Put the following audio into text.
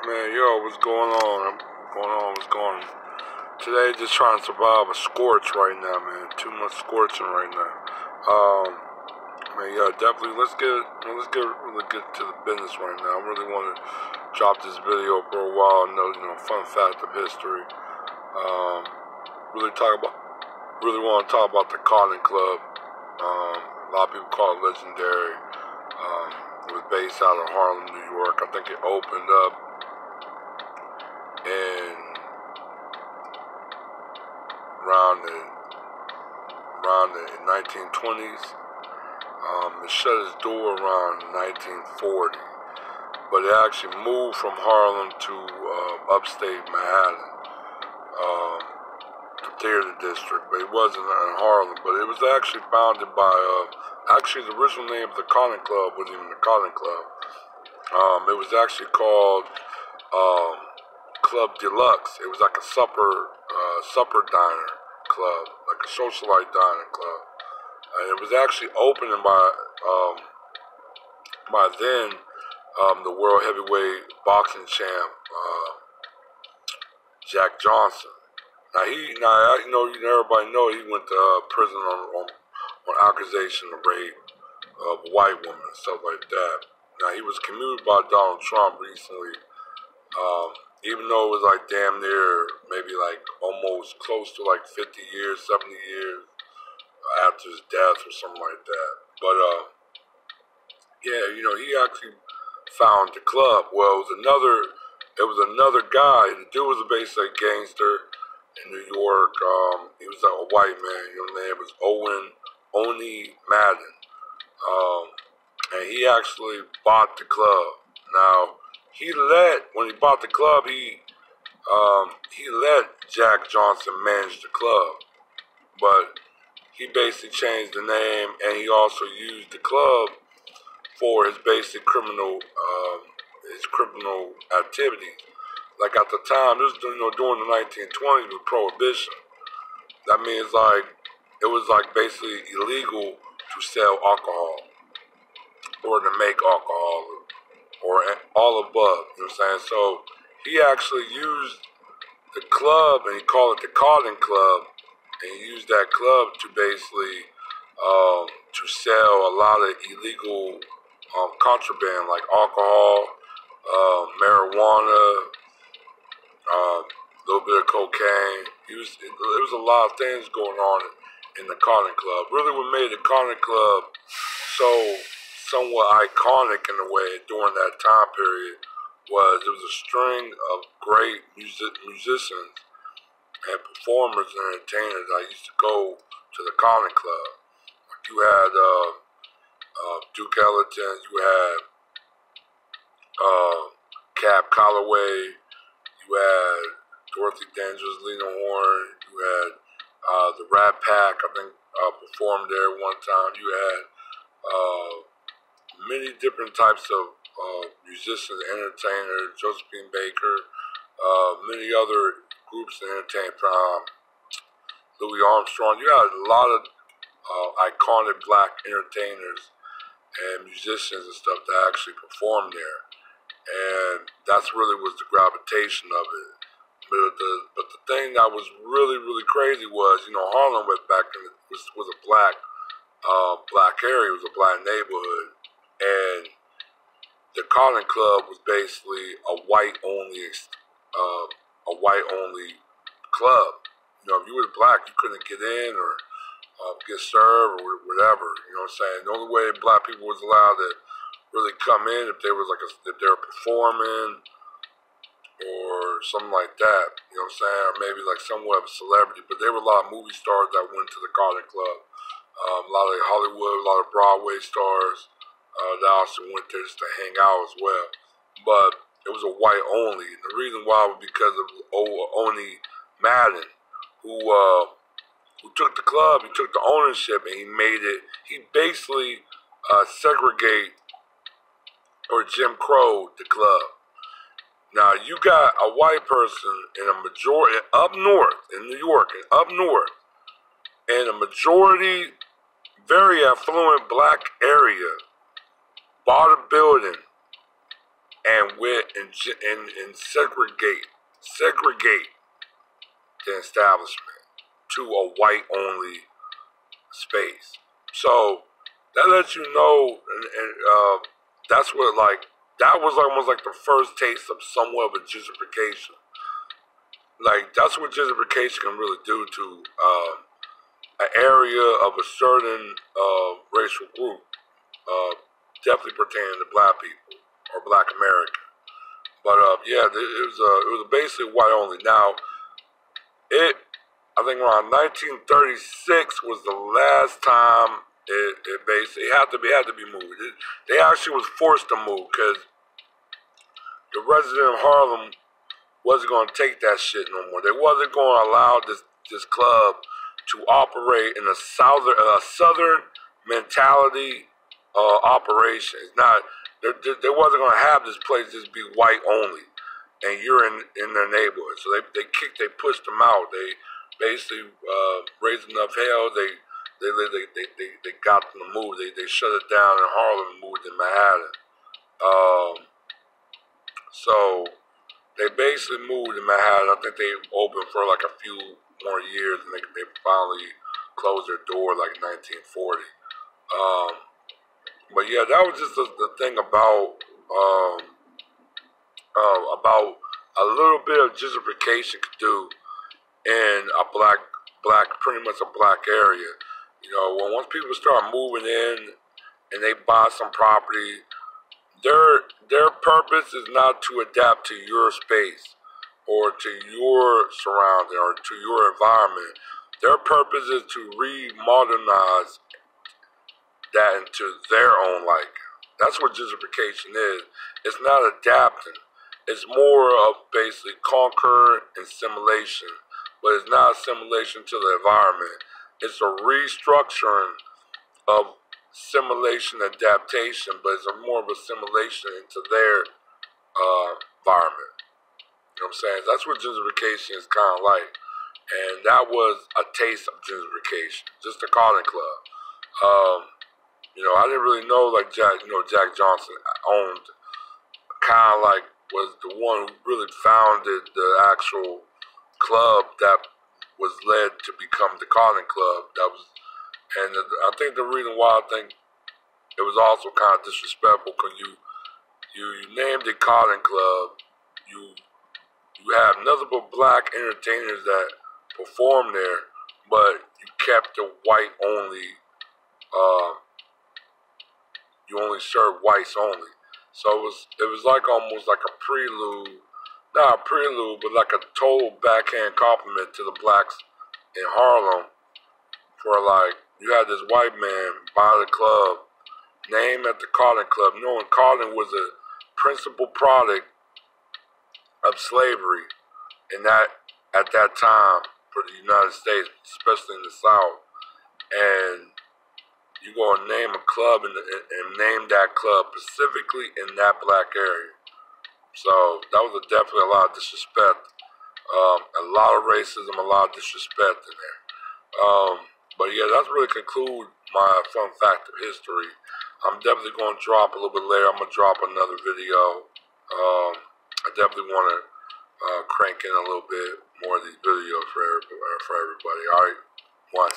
Man, yo, what's going on? What's going on? Today, just trying to survive a scorch right now, man. Too much scorching right now. Man, yeah, definitely. Really get to the business right now. I really want to drop this video for a while. Fun fact of history. Really want to talk about the Cotton Club. A lot of people call it legendary. It was based out of Harlem, New York. I think it opened up in around the 1920s. It shut its door around 1940, but it actually moved from Harlem to upstate Manhattan, the theater district. But it wasn't in Harlem. But it was actually founded by the original name of the Cotton Club wasn't even the Cotton Club. It was actually called Club Deluxe. It was like a supper diner club, like a socialite dining club. And it was actually opened by then the world heavyweight boxing champ Jack Johnson. Everybody know he went to prison on accusation of rape of a white woman and stuff like that. Now he was commuted by Donald Trump recently. Even though it was like damn near, maybe like almost close to like 50 years, 70 years after his death or something like that. But he actually found the club. Well, it was another guy. The dude was basically a gangster in New York. He was like a white man. His name was Oni Madden. And he actually bought the club. Now, when he bought the club, he let Jack Johnson manage the club, but he basically changed the name, and he also used the club for his basic criminal activities. Like at the time, this during the 1920s with Prohibition. That means it was basically illegal to sell alcohol or to make alcohol, or all above, you know what I'm saying? So he actually used the club, and he called it the Cotton Club, and he used that club to basically to sell a lot of illegal contraband like alcohol, marijuana, a little bit of cocaine. There was a lot of things going on in the Cotton Club. Really, what made the Cotton Club so somewhat iconic in a way during that time period was it was a string of great musicians and performers and entertainers that used to go to the Cotton Club. Like you had Duke Ellington, you had Cab Calloway, you had Dorothy Dandridge, Lena Horne, you had the Rat Pack, I think, performed there one time. You had many different types of musicians, entertainers, Josephine Baker, many other groups and entertainers, Louis Armstrong. You had a lot of iconic black entertainers and musicians and stuff that actually performed there. And that's really was the gravitation of it. But the thing that was really, really crazy was, Harlem was a black area, it was a black neighborhood. And the Cotton Club was basically a white only club. If you were black, you couldn't get in or get served or whatever. You know what I'm saying? The only way black people was allowed to really come in if they were performing or something like that. You know what I'm saying? Or maybe like somewhat of a celebrity. But there were a lot of movie stars that went to the Cotton Club. A lot of Hollywood, a lot of Broadway stars. That also went there just to hang out as well. But it was a white only. And the reason why was because of Oni Madden, who took the club, he took the ownership, and he basically segregate or Jim Crow the club. Now, you got a white person in a majority, up north, in New York, in a majority, very affluent black area, bought a building and segregate the establishment to a white only space. So that lets you know, and that's what that was almost like the first taste of somewhat of a gentrification. Like that's what gentrification can really do to an area of a certain racial group, definitely pertaining to black people or black American. But yeah, it was basically white only. Now I think around 1936 was the last time it basically had to be moved. They actually was forced to move because the resident of Harlem wasn't going to take that shit no more. They wasn't going to allow this club to operate in a southern mentality operation. It's not. They wasn't going to have this place just be white only, and you're in their neighborhood. So they pushed them out. They basically raised enough hell. They got them to move. They shut it down in Harlem and moved to Manhattan. So they basically moved to Manhattan. I think they opened for like a few more years, and they finally closed their door like 1940. But yeah, that was just the thing about a little bit of gentrification could do in a pretty much a black area. You know, once people start moving in and they buy some property, their purpose is not to adapt to your space or to your surrounding or to your environment. Their purpose is to remodernize that into their own liking. That's what gentrification is. It's not adapting. It's more of basically conquer and assimilation, but it's not assimilation to the environment. It's a restructuring of simulation adaptation, but it's more of assimilation into their environment. You know what I'm saying? That's what gentrification is kind of like. And that was a taste of gentrification, just a calling club. You know, I didn't really know like Jack Johnson owned, kind of like was the one who really founded the actual club that was led to become the calling club. And I think the reason why I think it was also kind of disrespectful because you named it calling club, you have nothing but black entertainers that perform there, but you kept the white only. You only serve whites only. So it was like almost like a prelude, not a prelude, but like a total backhand compliment to the blacks in Harlem for like, you had this white man buy the club, named at the Calling Club, knowing Calling was a principal product of slavery in that at that time for the United States, especially in the South. And you go and name a club and name that club specifically in that black area. So that was definitely a lot of disrespect, a lot of racism, a lot of disrespect in there. But yeah, that's really conclude my fun fact of history. I'm definitely going to drop a little bit later. I'm going to drop another video. I definitely want to crank in a little bit more of these videos for everybody. All right, one.